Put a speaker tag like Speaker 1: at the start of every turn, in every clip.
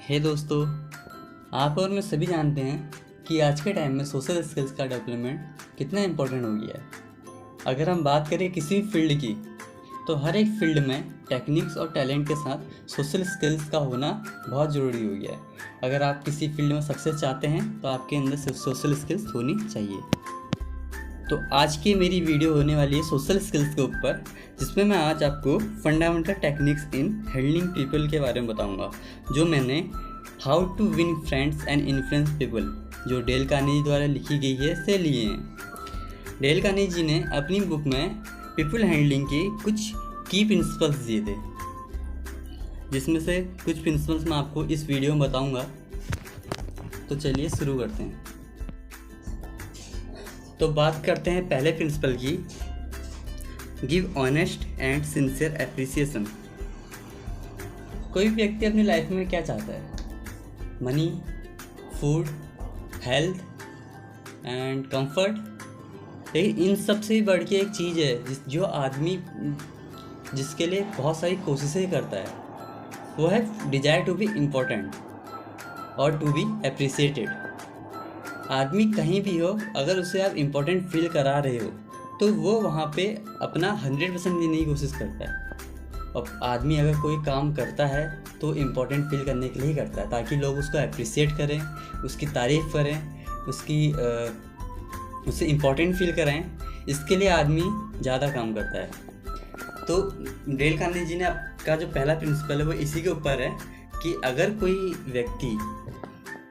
Speaker 1: हे दोस्तों, आप और मैं सभी जानते हैं कि आज के टाइम में सोशल स्किल्स का डेवलपमेंट कितना इम्पोर्टेंट हो गया है। अगर हम बात करें किसी फील्ड की, तो हर एक फील्ड में टेक्निक्स और टैलेंट के साथ सोशल स्किल्स का होना बहुत ज़रूरी हो गया है। अगर आप किसी फील्ड में सक्सेस चाहते हैं तो आपके अंदर सोशल स्किल्स होनी चाहिए। तो आज की मेरी वीडियो होने वाली है सोशल स्किल्स के ऊपर, जिसमें मैं आज आपको fundamental techniques in handling people के बारे में बताऊंगा, जो मैंने how to win friends and influence people, जो डेल कार्नेगी द्वारा लिखी गई है, से लिए हैं। डेल कार्नेगी जी ने अपनी बुक में पीपल हैंडलिंग के कुछ की प्रिंसिपल्स दिए थे, जिसमें से कुछ प्रिंसिपल्स मैं आपको इस वीडियो में बताऊंगा। तो चलिए शुरू करते हैं। तो बात करते हैं पहले प्रिंसिपल की, give honest and sincere appreciation. कोई भी व्यक्ति अपनी लाइफ में क्या चाहता है? Money, food, health and comfort. लेकिन इन सब से बढ़ के एक चीज़ है जो आदमी जिसके लिए बहुत सारी कोशिशें करता है, वो है डिजायर टू बी इम्पोर्टेंट और टू बी एप्रिसिएटेड। आदमी कहीं भी हो, अगर उसे आप इम्पोर्टेंट फील करा रहे हो तो वो वहाँ पे अपना 100% देने की कोशिश करता है। और आदमी अगर कोई काम करता है तो इम्पोर्टेंट फील करने के लिए ही करता है, ताकि लोग उसको अप्रिसिएट करें, उसकी तारीफ़ करें, उससे इम्पोर्टेंट फील कराएं। इसके लिए आदमी ज़्यादा काम करता है। तो डेल कार्नेगी जी ने आपका जो पहला प्रिंसिपल है वो इसी के ऊपर है कि अगर कोई व्यक्ति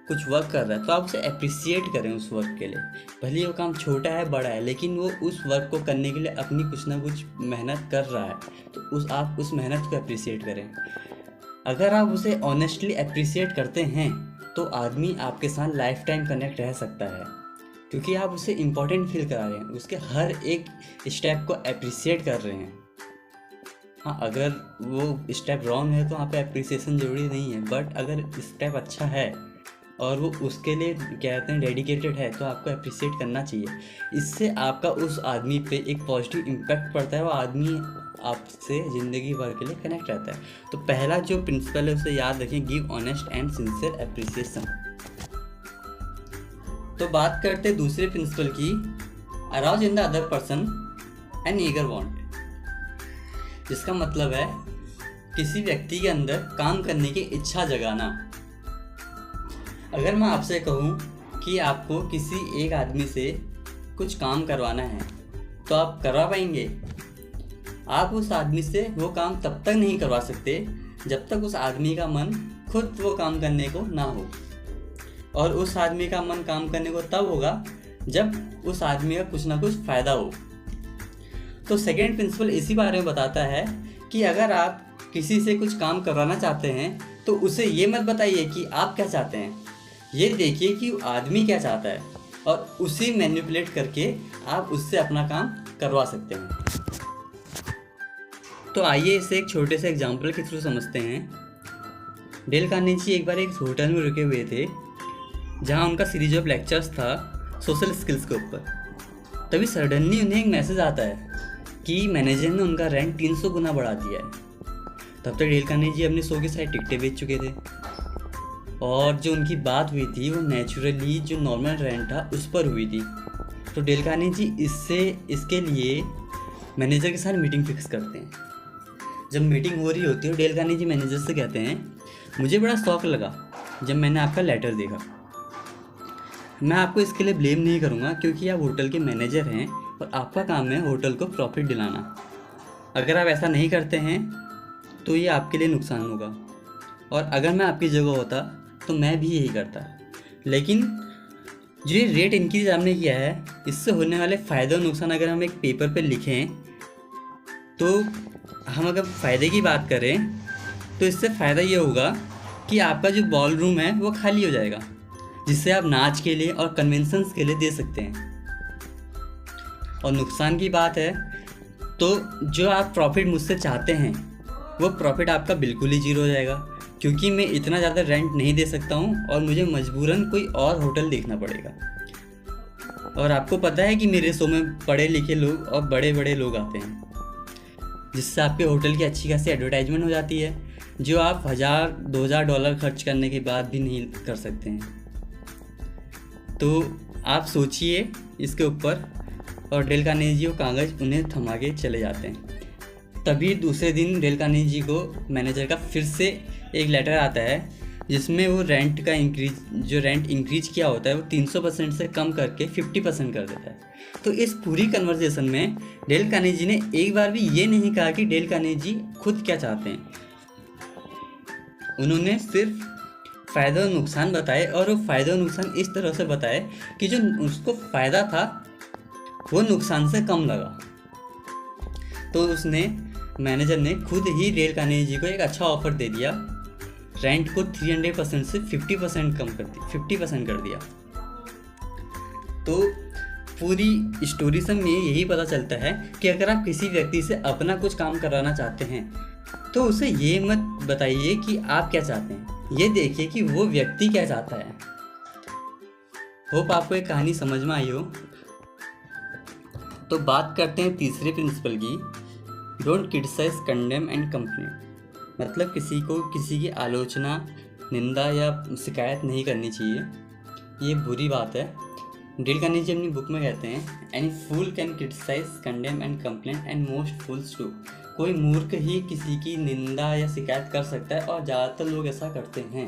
Speaker 1: कुछ वर्क कर रहा है तो आप उसे अप्रिसिएट करें उस वर्क के लिए। भले वो काम छोटा है बड़ा है, लेकिन वो उस वर्क को करने के लिए अपनी कुछ ना कुछ मेहनत कर रहा है, तो आप उस मेहनत को अप्रिसिएट करें। अगर आप उसे ऑनेस्टली अप्रिसिएट करते हैं तो आदमी आपके साथ लाइफ टाइम कनेक्ट रह सकता है, क्योंकि आप उसे इम्पोर्टेंट फील करा रहे हैं, उसके हर एक स्टेप को अप्रिसिएट कर रहे हैं। हाँ, अगर वो स्टेप रॉन्ग है तो वहाँ पे अप्रिसिएशन ज़रूरी नहीं है, बट अगर स्टेप अच्छा है और वो उसके लिए कहते हैं डेडिकेटेड है, तो आपको अप्रिसिएट करना चाहिए। इससे आपका उस आदमी पे एक पॉजिटिव इम्पैक्ट पड़ता है, वो आदमी आपसे ज़िंदगी भर के लिए कनेक्ट रहता है। तो पहला जो प्रिंसिपल है उसे याद रखें, give honest and sincere appreciation. तो बात करते हैं दूसरे प्रिंसिपल की, arouse in the other person an eager want, जिसका मतलब है किसी व्यक्ति के अंदर काम करने की इच्छा जगाना। अगर मैं आपसे कहूँ कि आपको किसी एक आदमी से कुछ काम करवाना है तो आप करवा पाएंगे? आप उस आदमी से वो काम तब तक नहीं करवा सकते जब तक उस आदमी का मन खुद वो काम करने को ना हो, और उस आदमी का मन काम करने को तब होगा जब उस आदमी का कुछ ना कुछ फ़ायदा हो। तो सेकेंड प्रिंसिपल इसी बारे में बताता है कि अगर आप किसी से कुछ काम करवाना चाहते हैं तो उसे ये मत बताइए कि आप क्या चाहते हैं, ये देखिए कि आदमी क्या चाहता है, और उसी मैनिपुलेट करके आप उससे अपना काम करवा सकते हैं। तो आइए इसे एक छोटे से एग्जाम्पल के थ्रू समझते हैं। डेल कार्नेगी जी एक बार एक होटल में रुके हुए थे, जहां उनका सीरीज ऑफ लेक्चर्स था सोशल स्किल्स के ऊपर। तभी सडनली उन्हें एक मैसेज आता है कि मैनेजर ने उनका रेंट 300 गुना बढ़ा दिया है। तब तक डेल कार्नेगी जी अपने शो की सारी टिकटें बेच चुके थे, और जो उनकी बात हुई थी वो नेचुरली जो नॉर्मल रेंट था उस पर हुई थी। तो डेल कार्नेगी जी इसके लिए मैनेजर के साथ मीटिंग फिक्स करते हैं। जब मीटिंग हो रही होती है, डेल कार्नेगी जी मैनेजर से कहते हैं, मुझे बड़ा शौक लगा जब मैंने आपका लेटर देखा। मैं आपको इसके लिए ब्लेम नहीं करूँगा, क्योंकि आप होटल के मैनेजर हैं और आपका काम है होटल को प्रॉफिट दिलाना। अगर आप ऐसा नहीं करते हैं तो ये आपके लिए नुकसान होगा, और अगर मैं आपकी जगह होता तो मैं भी यही करता। लेकिन जो ये रेट इंक्रीज आपने किया है, इससे होने वाले फ़ायदे और नुकसान अगर हम एक पेपर पे लिखें, तो हम अगर फ़ायदे की बात करें तो इससे फ़ायदा ये होगा कि आपका जो बॉल रूम है वो खाली हो जाएगा, जिससे आप नाच के लिए और कन्वेंशंस के लिए दे सकते हैं। और नुकसान की बात है तो जो आप प्रॉफिट मुझसे चाहते हैं वो प्रॉफिट आपका बिल्कुल ही जीरो हो जाएगा, क्योंकि मैं इतना ज़्यादा रेंट नहीं दे सकता हूँ और मुझे मजबूरन कोई और होटल देखना पड़ेगा। और आपको पता है कि मेरे शो में पढ़े लिखे लोग और बड़े बड़े लोग आते हैं, जिससे आपके होटल की अच्छी खासी एडवर्टाइजमेंट हो जाती है। जो आप $1000-2000 खर्च करने के बाद भी नहीं कर सकते हैं। तो आप सोचिए इसके ऊपर, और डेल कार्नेगी वो कागज़ उन्हें थमा के चले जाते हैं। तभी दूसरे दिन डेल कार्नेगी को मैनेजर का फिर से एक लेटर आता है जिसमें वो रेंट इंक्रीज किया होता है वो 300% से कम करके 50% कर देता है। तो इस पूरी कन्वर्सेशन में डेल कार्नेगी ने एक बार भी ये नहीं कहा कि डेल कार्नेगी खुद क्या चाहते हैं। उन्होंने सिर्फ फ़ायदा और नुकसान बताए, और वो फ़ायदा और नुकसान इस तरह से बताए कि जो उसको फ़ायदा था वो नुकसान से कम लगा। तो मैनेजर ने खुद ही डेल कार्नेगी को एक अच्छा ऑफर दे दिया, रेंट को 300% से 50% कम कर दिया, 50% कर दिया। तो पूरी स्टोरी से में यही पता चलता है कि अगर आप किसी व्यक्ति से अपना कुछ काम करवाना चाहते हैं तो उसे ये मत बताइए कि आप क्या चाहते हैं, ये देखिए कि वो व्यक्ति क्या चाहता है। होप आपको एक कहानी समझ में आई हो। तो बात करते हैं तीसरे प्रिंसिपल की, don't criticise, condemn and complain. मतलब किसी को किसी की आलोचना, निंदा या शिकायत नहीं करनी चाहिए, ये बुरी बात है। डेल कार्नेगी अपनी बुक में कहते हैं, any fool can criticise, condemn and complain and most fools too. कोई मूर्ख ही किसी की निंदा या शिकायत कर सकता है, और ज़्यादातर लोग ऐसा करते हैं।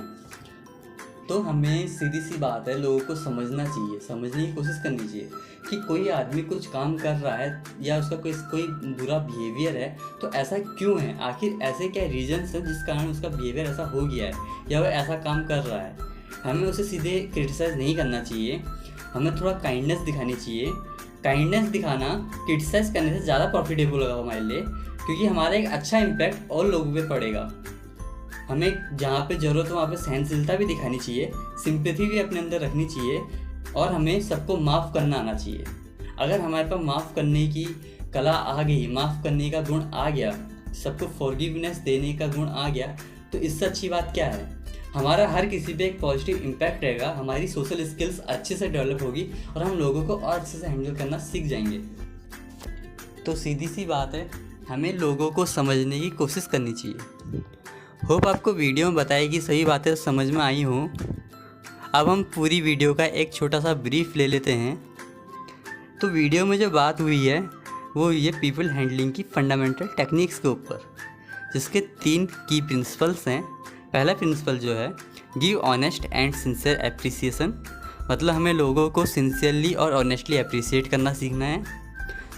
Speaker 1: तो हमें सीधी सी बात है, लोगों को समझना चाहिए, समझने की कोशिश करनी चाहिए कि कोई आदमी कुछ काम कर रहा है या उसका कोई बुरा बिहेवियर है तो ऐसा क्यों है, आखिर ऐसे क्या रीजन्स हैं जिस कारण उसका बिहेवियर ऐसा हो गया है या वह ऐसा काम कर रहा है। हमें उसे सीधे क्रिटिसाइज़ नहीं करना चाहिए, हमें थोड़ा काइंडनेस दिखानी चाहिए। काइंडनेस दिखाना क्रिटिसाइज़ करने से ज़्यादा प्रॉफिटेबल होगा हमारे लिए, क्योंकि हमारा एक अच्छा इम्पैक्ट और लोगों पे पड़ेगा। हमें जहाँ पे ज़रूरत हो वहाँ पे सहनशीलता भी दिखानी चाहिए, सिंपैथी भी अपने अंदर रखनी चाहिए, और हमें सबको माफ़ करना आना चाहिए। अगर हमारे पास माफ़ करने की कला आ गई, माफ़ करने का गुण आ गया, सबको फॉरगिवनेस देने का गुण आ गया, तो इससे अच्छी बात क्या है। हमारा हर किसी पे एक पॉजिटिव इम्पैक्ट रहेगा, हमारी सोशल स्किल्स अच्छे से डेवलप होगी और हम लोगों को और अच्छे से हैंडल करना सीख जाएंगे। तो सीधी सी बात है, हमें लोगों को समझने की कोशिश करनी चाहिए। होप आपको वीडियो में बताई गई सही बातें समझ में आई हों। अब हम पूरी वीडियो का एक छोटा सा ब्रीफ ले लेते हैं। तो वीडियो में जो बात हुई है वो ये पीपल हैंडलिंग की फंडामेंटल टेक्निक्स के ऊपर, जिसके 3 की प्रिंसिपल्स हैं। पहला प्रिंसिपल जो है, give honest and sincere appreciation, मतलब हमें लोगों को सिंसियरली और ऑनेस्टली अप्रिसिएट करना सीखना है।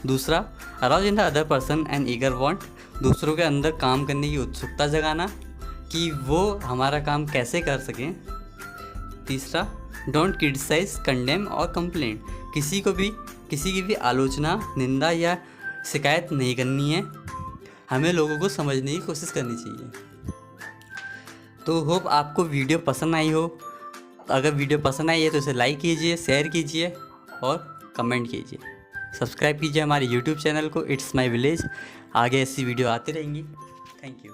Speaker 1: दूसरा, arouse in the other person and eager want, दूसरों के अंदर काम करने की उत्सुकता जगाना कि वो हमारा काम कैसे कर सकें। तीसरा, डोंट क्रिटिसाइज, कंडेम और कंप्लेंट, किसी की भी आलोचना, निंदा या शिकायत नहीं करनी है, हमें लोगों को समझने की कोशिश करनी चाहिए। तो होप आपको वीडियो पसंद आई हो। अगर वीडियो पसंद आई है तो इसे लाइक कीजिए, शेयर कीजिए और कमेंट कीजिए। सब्सक्राइब कीजिए हमारे YouTube चैनल को, इट्स माई विलेज। आगे ऐसी वीडियो आती रहेंगी। Thank you.